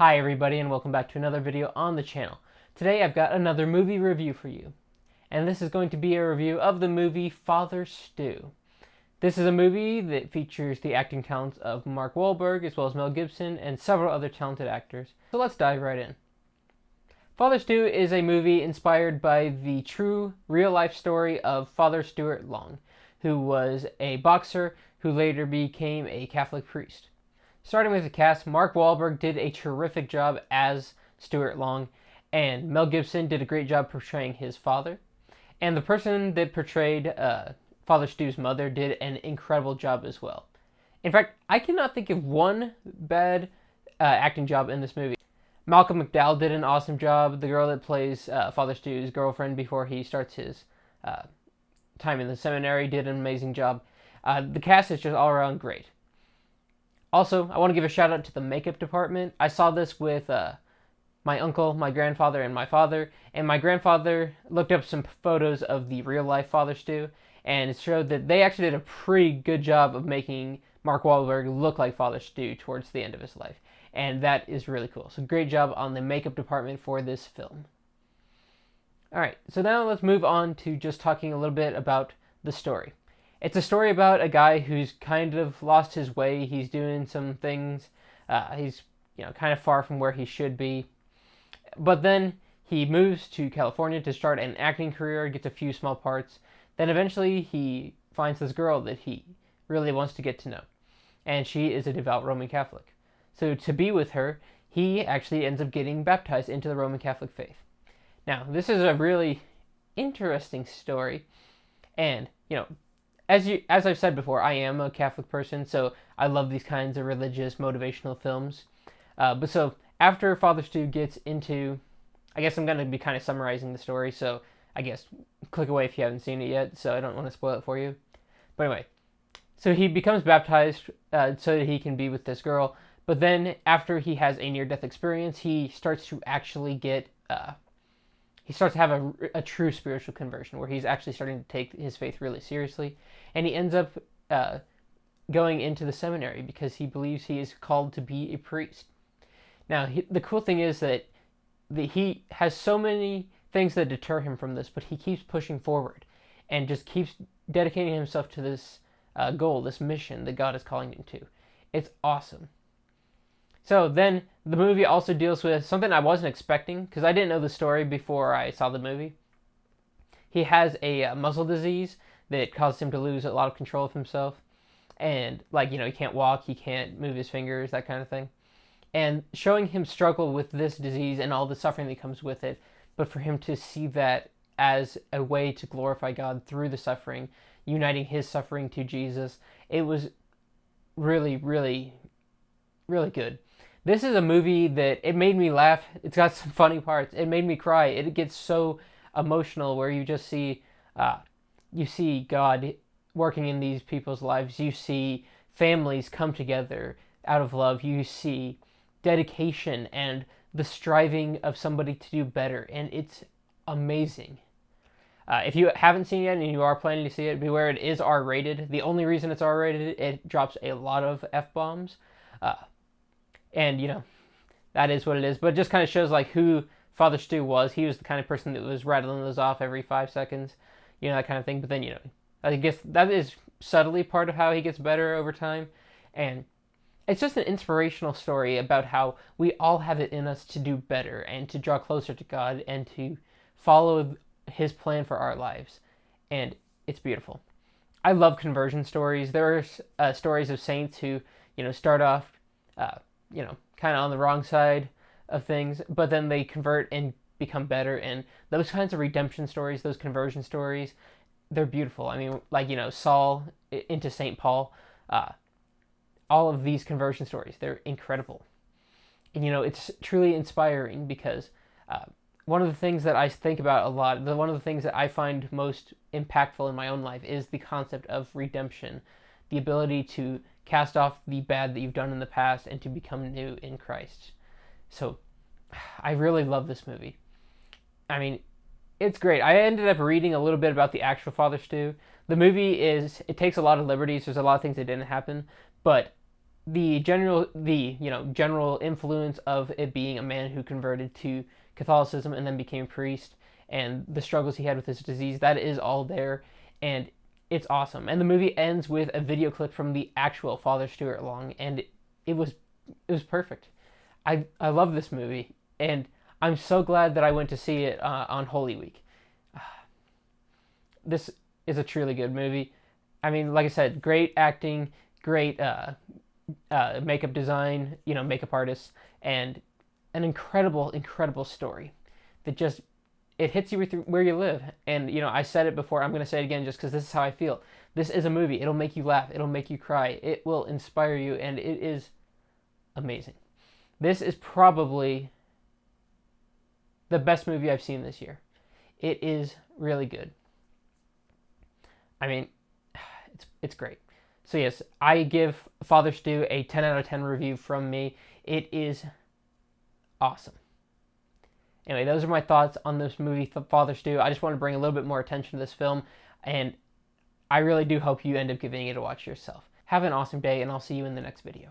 Hi everybody and welcome back to another video on the channel. Today I've got another movie review for you. And this is going to be a review of the movie Father Stu. This is a movie that features the acting talents of Mark Wahlberg as well as Mel Gibson and several other talented actors. So let's dive right in. Father Stu is a movie inspired by the true real-life story of Father Stuart Long, who was a boxer who later became a Catholic priest. Starting with the cast, Mark Wahlberg did a terrific job as Stuart Long, and Mel Gibson did a great job portraying his father. And the person that portrayed Father Stu's mother did an incredible job as well. In fact, I cannot think of one bad acting job in this movie. Malcolm McDowell did an awesome job. The girl that plays Father Stu's girlfriend before he starts his time in the seminary did an amazing job. The cast is just all around great. Also, I want to give a shout out to the makeup department. I saw this with my uncle, my grandfather, and my father. And my grandfather looked up some photos of the real life Father Stu, and it showed that they actually did a pretty good job of making Mark Wahlberg look like Father Stu towards the end of his life. And that is really cool. So great job on the makeup department for this film. Alright, so now let's move on to just talking a little bit about the story. It's a story about a guy who's kind of lost his way. He's doing some things. He's kind of far from where he should be. But then he moves to California to start an acting career, gets a few small parts. Then eventually he finds this girl that he really wants to get to know. And she is a devout Roman Catholic. So to be with her, he actually ends up getting baptized into the Roman Catholic faith. Now, this is a really interesting story. And, as I've said before, I am a Catholic person, so I love these kinds of religious motivational films. But so after Father Stu gets into, I guess I'm going to be kind of summarizing the story, so I guess click away if you haven't seen it yet, so I don't want to spoil it for you. But anyway, so he becomes baptized so that he can be with this girl, but then after he has a near-death experience, he starts to actually get he starts to have a true spiritual conversion where he's actually starting to take his faith really seriously. And he ends up going into the seminary because he believes he is called to be a priest. Now, the cool thing is that he has so many things that deter him from this, but he keeps pushing forward and just keeps dedicating himself to this goal, this mission that God is calling him to. It's awesome. So then the movie also deals with something I wasn't expecting because I didn't know the story before I saw the movie. He has a muscle disease that causes him to lose a lot of control of himself. And he can't walk, he can't move his fingers, that kind of thing. And showing him struggle with this disease and all the suffering that comes with it, but for him to see that as a way to glorify God through the suffering, uniting his suffering to Jesus, it was really, really, really good. This is a movie that it made me laugh. It's got some funny parts. It made me cry. It gets so emotional where you just see God working in these people's lives. You see families come together out of love. You see dedication and the striving of somebody to do better. And it's amazing. If you haven't seen it yet and you are planning to see it, beware, it is R-rated. The only reason it's R-rated, it drops a lot of F-bombs. And, that is what it is. But it just kind of shows, who Father Stu was. He was the kind of person that was rattling those off every 5 seconds, that kind of thing. But then, I guess that is subtly part of how he gets better over time. And it's just an inspirational story about how we all have it in us to do better and to draw closer to God and to follow his plan for our lives. And it's beautiful. I love conversion stories. There are stories of saints who, start off kind of on the wrong side of things, but then they convert and become better. And those kinds of redemption stories, those conversion stories, they're beautiful. I mean, Saul into St. Paul, all of these conversion stories, they're incredible. And, it's truly inspiring because one of the things that I think about a lot, one of the things that I find most impactful in my own life is the concept of redemption, the ability to cast off the bad that you've done in the past and to become new in Christ. So I really love this movie. I mean, it's great. I ended up reading a little bit about the actual Father Stu. The movie it takes a lot of liberties. There's a lot of things that didn't happen, but general influence of it being a man who converted to Catholicism and then became a priest, and the struggles he had with his disease, that is all there, and it's awesome. And the movie ends with a video clip from the actual Father Stuart Long, and it was perfect. I love this movie, and I'm so glad that I went to see it on Holy Week. This is a truly good movie. I mean, like I said, great acting, great makeup design, makeup artists, and an incredible story that just, it hits you where you live. And I said it before, I'm going to say it again just because this is how I feel. This is a movie. It'll make you laugh. It'll make you cry. It will inspire you, and it is amazing. This is probably the best movie I've seen this year. It is really good. I mean, it's great. So yes, I give Father Stu a 10 out of 10 review from me. It is awesome. Anyway, those are my thoughts on this movie, Father Stu. I just want to bring a little bit more attention to this film, and I really do hope you end up giving it a watch yourself. Have an awesome day, and I'll see you in the next video.